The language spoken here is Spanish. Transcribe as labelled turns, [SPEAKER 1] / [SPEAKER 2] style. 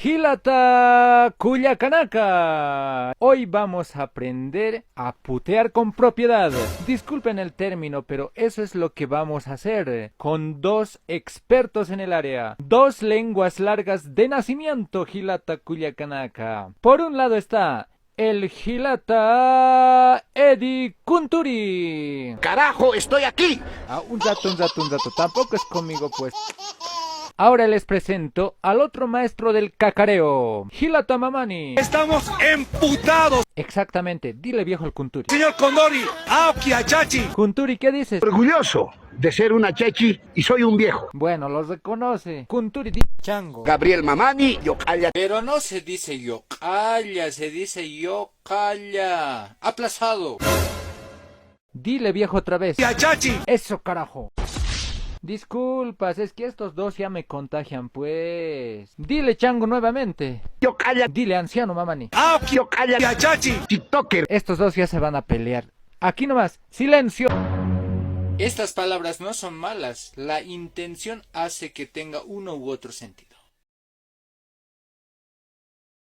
[SPEAKER 1] Hilata Culiacanaka. Hoy vamos a aprender a putear con propiedad. Disculpen el término, pero eso es lo que vamos a hacer. Con dos expertos en el área. Dos lenguas largas de nacimiento, Hilata Culiacanaka. Por un lado está el Hilata Eddie Kunturi.
[SPEAKER 2] ¡Carajo, estoy aquí!
[SPEAKER 1] Un rato. Tampoco es conmigo, pues. Ahora les presento al otro maestro del cacareo, Hilata Mamani.
[SPEAKER 2] ¡Estamos emputados!
[SPEAKER 1] Exactamente, dile viejo al Kunturi.
[SPEAKER 2] Señor Condori, ¡Aoki Achachi!
[SPEAKER 1] Kunturi, ¿qué dices?
[SPEAKER 3] Orgulloso de ser una chechi y soy un viejo.
[SPEAKER 1] Bueno, los reconoce. Kunturi, chango.
[SPEAKER 2] Gabriel Mamani, yo calla.
[SPEAKER 4] Pero no se dice yo calla, se dice yo calla. Aplazado.
[SPEAKER 1] Dile viejo otra vez.
[SPEAKER 2] Achachi.
[SPEAKER 1] Eso, carajo. Disculpas, es que estos dos ya me contagian, pues. Dile chango nuevamente.
[SPEAKER 3] Yo calla.
[SPEAKER 1] Dile anciano Mamani.
[SPEAKER 2] ¡Aoki
[SPEAKER 3] Yo calla.
[SPEAKER 2] Achachi!
[SPEAKER 3] TikToker.
[SPEAKER 1] Estos dos ya se van a pelear. Aquí nomás, silencio.
[SPEAKER 4] Estas palabras no son malas. La intención hace que tenga uno u otro sentido.